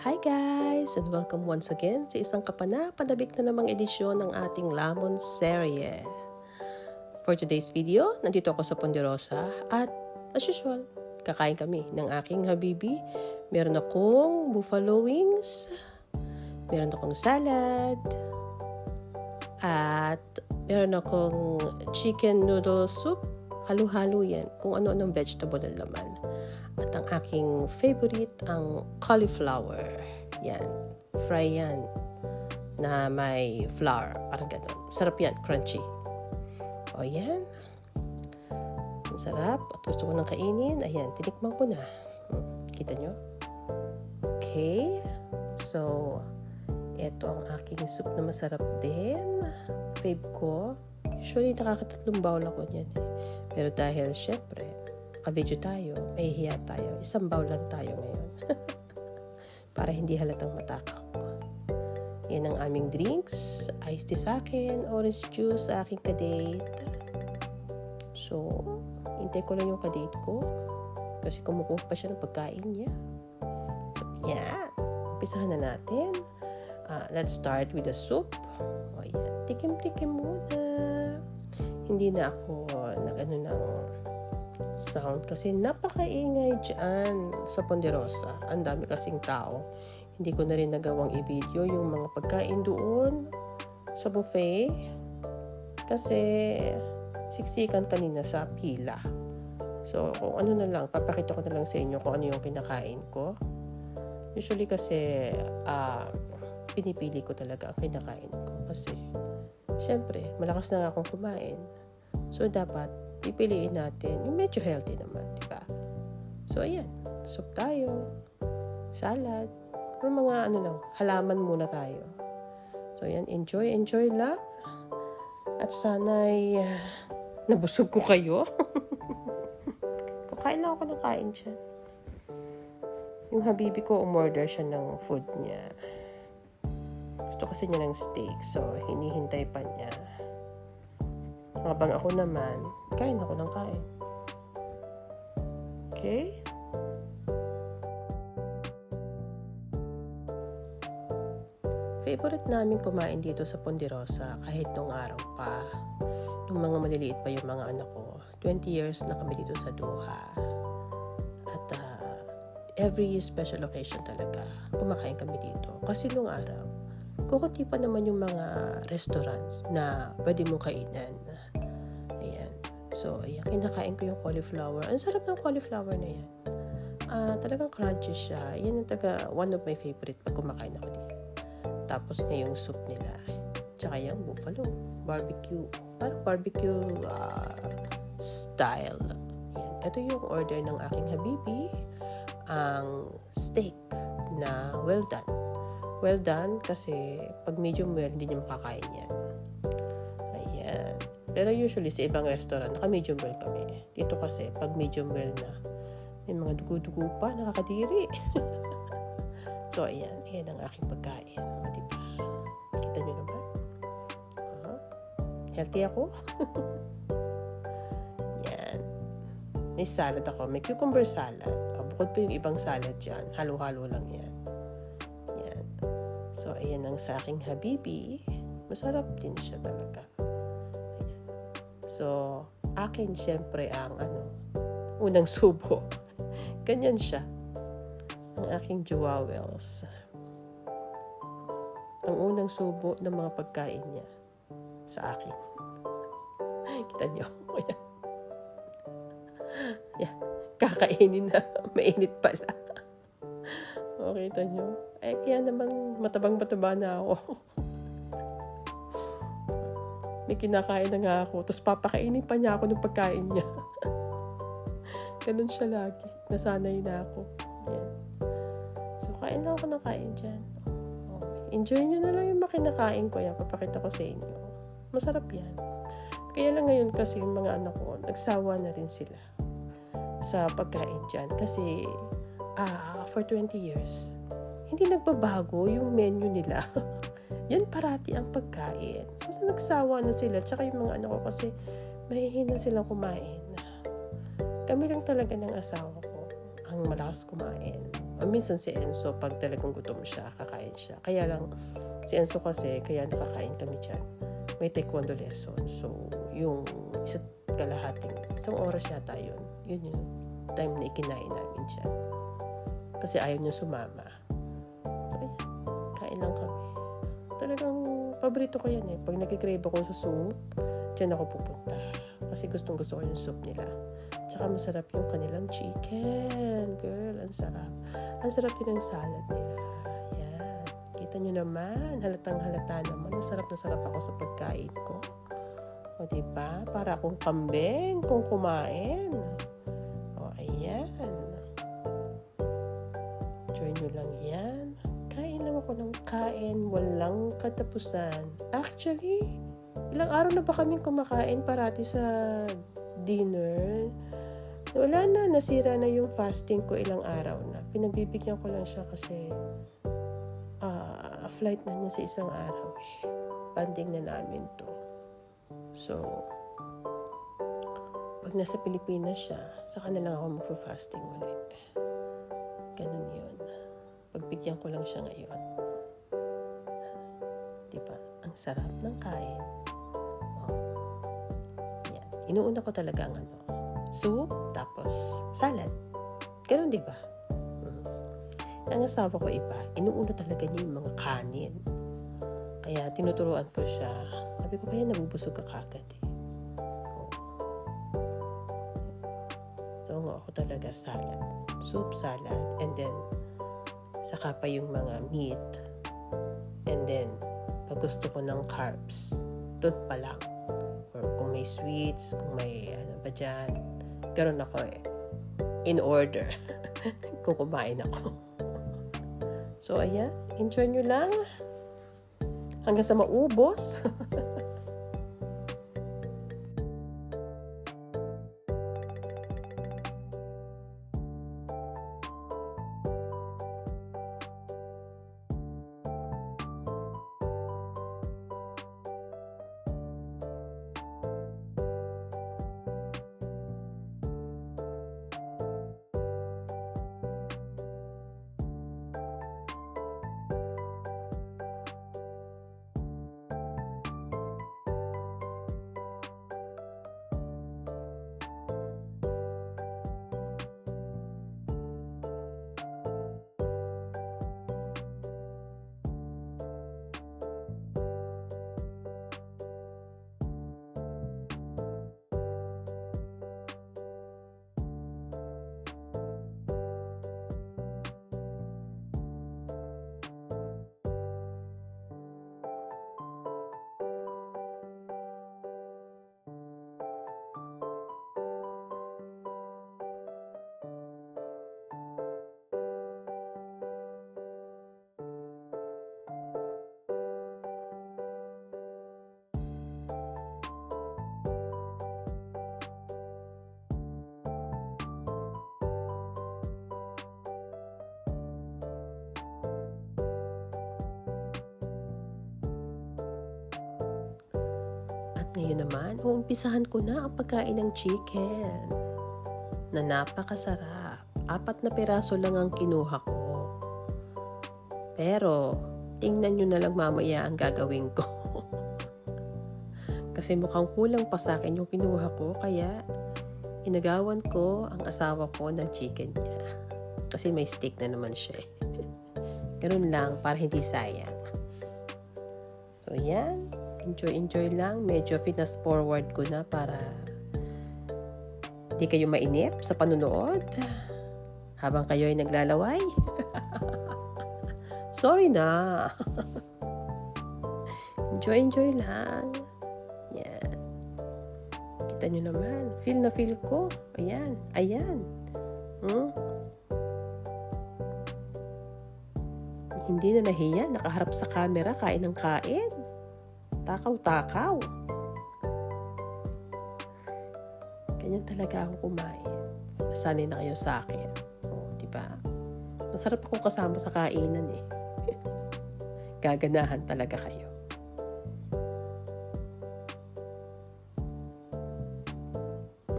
Hi guys! And welcome once again sa isang kapanapanabik na namang edisyon ng ating Lamon serye. For today's video, nandito ako sa Ponderosa at as usual, kakain kami ng aking habibi. Meron akong buffalo wings, meron akong salad, at meron akong chicken noodle soup. Halo-halo yan kung ano-anong vegetable ang laman. At ang aking favorite, ang cauliflower. Yan. Fry yan. Na may flour. Parang ganun. Sarap yan. Crunchy. O yan. Ang sarap. At gusto ko nang kainin. Ayan. Tinikman ko na. Kita nyo? Okay. So, ito ang aking soup na masarap din. Fave ko. Usually, nakakatatlong bowl ako niyan. Pero dahil, syempre, ka-video tayo, may hiya tayo. Isang bowl lang tayo ngayon. Para hindi halatang matakaw. Yan ang aming drinks. Iced tea sa akin, orange juice sa aking kadate. So, hintay ko lang yung kadate ko. Kasi kumukuha pa siya ng pagkain niya. So, yan. Umpisahan na natin. Let's start with the soup. O yan. Tikim-tikim muna. Hindi na ako nag-ano ng sound kasi napakaingay dyan sa Ponderosa. Ang dami kasing tao. Hindi ko na rin nagawang i-video yung mga pagkain doon sa buffet kasi siksikan kanina sa pila. So, kung ano na lang, papakita ko na lang sa inyo kung ano yung kinakain ko. Usually kasi pinipili ko talaga ang kinakain ko kasi syempre, malakas na akong kumain. So, dapat pipiliin natin yung medyo healthy naman, di ba? So, ayan. Soup tayo. Salad. Or mga halaman muna tayo. So, ayan. Enjoy lang. At sana'y nabusog ko kayo. Kain lang ako ng kain dyan. Yung habibi ko, umorder siya ng food niya. Gusto kasi niya ng steak. So, hinihintay pa niya. Habang ako naman, kain ako ng kain. Okay? Favorite namin kumain dito sa Ponderosa kahit nung araw pa. Nung mga maliliit pa yung mga anak ko. 20 years na kami dito sa Doha. At every special occasion talaga, kumakain kami dito. Kasi nung araw, kukunti pa naman yung mga restaurants na pwede mong kainan. Ayan. So, ayan. Kinakain ko yung cauliflower. Ang sarap ng cauliflower na yan. Talagang crunchy siya. Yan ang one of my favorite pag kumakain ako dito. Tapos na yung soup nila. Tsaka yung buffalo. Barbecue. Parang barbecue style. Ayan. Ito yung order ng aking habibi. Ang steak na well done. Well done kasi pag medium well, hindi niya makakain yan. Ayan. Pero usually sa ibang restaurant, naka-medium well kami. Dito kasi, pag medium well na, may mga dugo-dugo pa, nakakadiri. So, ayan. Ayan ang aking pagkain. O, diba? Kita niyo naman. Healthy ako. Ayan. May salad ako. May cucumber salad. Bukod pa yung ibang salad dyan. Halo-halo lang yan. So, ayan ang sa aking habibi. Masarap din siya talaga. Ayan. So, akin syempre ang unang subo. Ganyan siya. Ang aking jewels. Ang unang subo ng mga pagkain niya sa akin. Kita niyo. Ayan. Ayan. Kakainin na. Mainit pala. O, kita nyo? Kaya naman matabang-mataba na ako. May kinakain na nga ako. Tapos papakainin pa niya ako ng pagkain niya. Ganun siya lagi. Nasanay na ako. Ayan. So, kain lang ako ng kain dyan. Enjoy nyo na lang yung makinakain ko. Yan, papakita ko sa inyo. Masarap yan. Kaya lang ngayon kasi yung mga anak ko, nagsawa na rin sila sa pagkain dyan. Kasi for 20 years, hindi nagbabago yung menu nila. Yan parati ang pagkain. So, nagsawa na sila. Tsaka yung mga anak ko kasi mahihina silang kumain. Kami lang talaga ng asawa ko ang malakas kumain. Minsan si Enzo, pag talagang gutom siya, kakain siya. Kaya lang, si Enzo kasi, kaya nakakain kami dyan, may taekwondo lesson. So, yung isang oras yata yun. Yun yung time na ikinain namin dyan. Kasi ayaw niya sumama. So, ayan, kain lang kami. Talagang paborito ko yan eh. Pag nag-crave ako sa soup, dyan ako pupunta. Kasi gustong gusto ko yung soup nila. Tsaka masarap yung kanilang chicken. Girl, ang sarap. Ang sarap din ng salad nila. Yan. Kita nyo naman. Halatang halata naman. Nasarap na sarap ako sa pagkain ko. O diba? Para akong kambing kung kumain. O ayan. Enjoy nyo lang yan. Kain lang ako ng kain. Walang katapusan. Actually, ilang araw na ba kaming kumakain parati sa dinner? Wala na, nasira na yung fasting ko ilang araw na. Pinagbibigyan ko lang siya kasi flight na niya sa isang araw eh. Banding na namin to. So, pag nasa Pilipinas siya, saka na lang ako magpa-fasting ulit. Ganun yun. Pagbigyan ko lang siya ngayon. Diba? Ang sarap ng kain. Yan. Inuuna ko talaga ang soup, tapos salad. Ganun, diba? Ang asawa ko iba, inuuna talaga niya yung mga kanin. Kaya tinuturuan ko siya. Sabi ko, kaya nabubusog ka kagad eh. So, ako talaga salad. Soup, salad, and then saka pa yung mga meat. And then, pag gusto ko ng carbs, doon pa lang. Or kung may sweets, kung may ano ba dyan, ganoon ako eh. In order. Kung kumain ako. So, ayan. Enjoy nyo lang. Hanggang sa maubos. Ngayon naman, uumpisahan ko na ang pagkain ng chicken na napakasarap. 4 na piraso lang ang kinuha ko. Pero, tingnan nyo na lang mamaya ang gagawin ko. Kasi mukhang kulang pa sa akin yung kinuha ko, kaya inagawan ko ang asawa ko ng chicken niya. Kasi may steak na naman siya. Ganun lang, para hindi sayang. So, yan. Enjoy lang. Medyo fitness forward ko na para di kayo mainip sa panunood habang kayo ay naglalaway. Sorry na. Enjoy lang. Yan. Kita nyo naman. Feel na feel ko. Ayan. Hindi na nahiya. Nakaharap sa camera. Kain ng kain. Takaw-takaw. Ganyan talaga ako kumain. Masanay na kayo sa akin. Diba? Masarap akong kasama sa kainan eh. Gaganahan talaga kayo.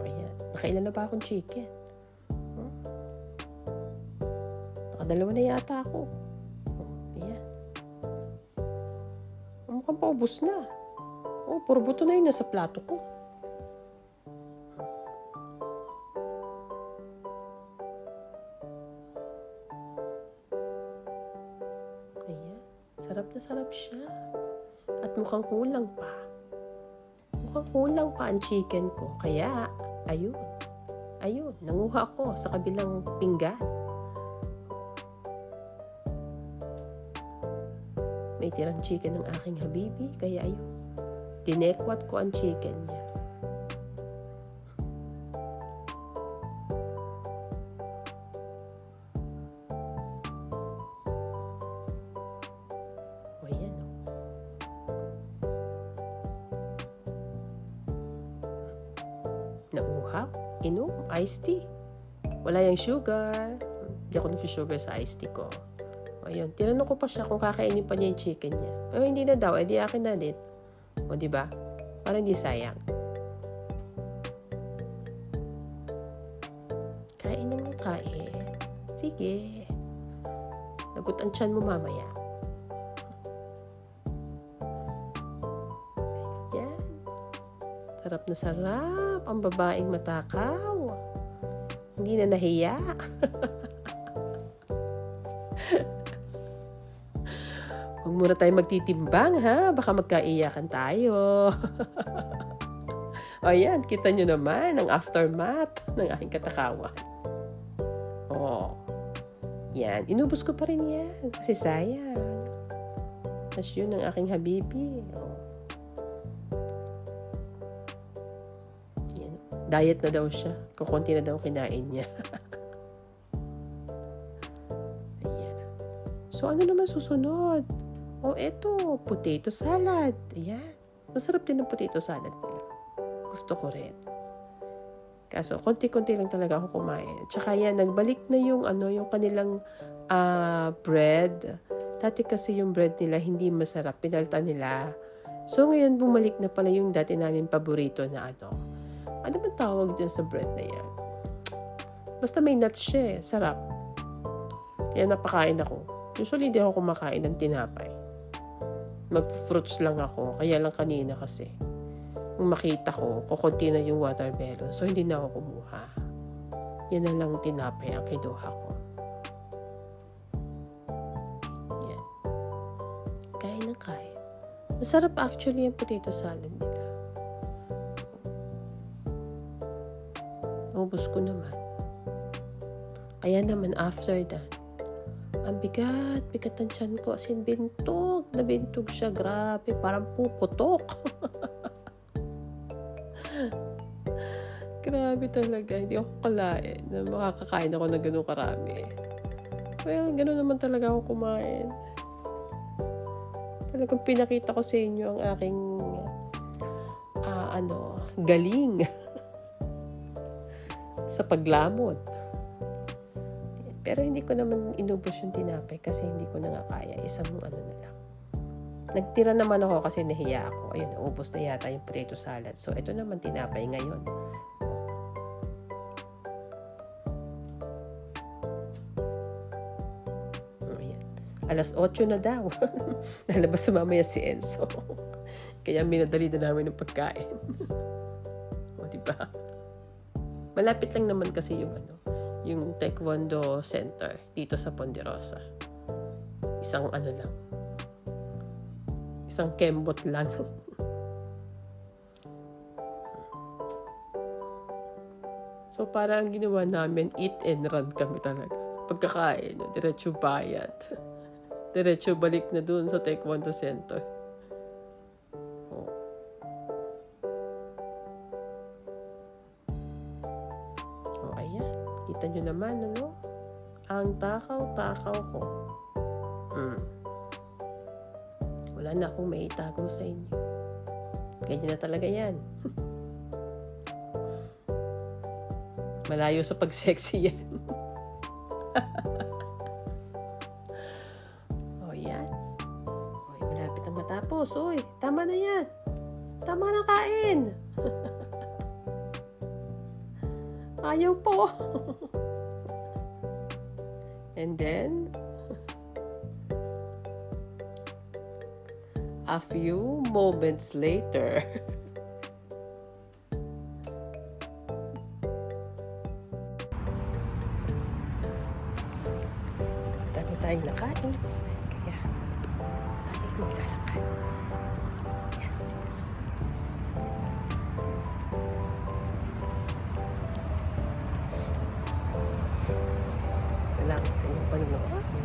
Ayan. Nakailan na ba akong chicken? Nakadalawa na yata ako. Ayan. Mukhang paubos na. Puro buto na yun nasa plato ko. Ayan. Sarap na sarap siya. At mukhang kulang pa. Mukhang kulang pa ang chicken ko. Kaya, ayun, nanguha ako sa kabilang pinggan. May tirang chicken ng aking habibi, kaya ayun, dinekwat ko ang chicken niya. O ayan, nauhap, inom, iced tea. Wala yung sugar. Hindi ako nag-sugar sa iced tea ko. Ayun, tinanong ko pa siya kung kakainin pa niya yung chicken niya. Pero hindi na daw, edi akin na din. O, diba? Para hindi sayang. Kain ng kain. Sige. Lagot ang tiyan mo mamaya. Ayan. Sarap na sarap. Ang babaeng matakaw. Hindi na nahiya. Huwag muna tayo magtitimbang, ha? Baka magkaiyakan tayo. O yan, kita nyo naman ang aftermath ng aking katakawan. Yan, inubos ko pa rin yan. Kasi sayang. Tapos yun ang aking habibi. Yan. Diet na daw siya. Kukunti na daw kinain niya. Ayan. So, ano naman susunod? Eto, potato salad. Ayan. Masarap din ang potato salad nila. Gusto ko rin. Kaso, konti-konti lang talaga ako kumain. Tsaka yan, nagbalik na yung kanilang bread. Dati kasi yung bread nila hindi masarap. Pinalta nila. So, ngayon bumalik na pala yung dati namin paborito na Ano ba tawag dyan sa bread na yan? Basta may nuts siya eh. Sarap. Kaya napakain ako. Usually, hindi ako kumakain ng tinapay. Mag-fruits lang ako. Kaya lang kanina kasi. Nung makita ko, kukunti na yung watermelon. So, hindi na ako kumuha. Yan na lang tinapay ang kinuha ko. Yan. Kain na kain. Masarap actually yung potato salad nila. Ubus ko naman. Kaya naman after that, ang bigat ang tiyan ko. As in, nabintog siya. Grabe, parang puputok. Grabe talaga. Hindi ako kalain na makakakain ako ng ganun karami. Well, ganun naman talaga ako kumain. Talagang pinakita ko sa inyo ang aking galing sa paglamot. Pero hindi ko naman inubos yung tinapay kasi hindi ko na nga kaya. Isang na lang. Nagtira naman ako kasi nahiya ako. Ayun, ubos na yata yung potato salad. So, ito naman tinapay ngayon. Ayan. 8:00 na daw. Nalabas na mamaya si Enzo. Kaya minadali na namin ng pagkain. O, diba? Malapit lang naman kasi yung Taekwondo Center dito sa Ponderosa. Isang lang. Isang kembot lang. So, parang ginawa namin, eat and run kami talaga. Pagkakain, diretso bayad. Diretso balik na dun sa Taekwondo Center. Ayan. Kita nyo naman, ang takaw-takaw ko. Wala na akong maitago sa inyo. Ganyan na talaga yan. Malayo sa pag-sexy yan. Yan. Malapit ang matapos. Tama na yan. Tama na kain. Ayaw po. And then, a few moments later, dami tayong nakain. Kaya, tayo maglalakad. Yan. Salamat sa inyong panonood.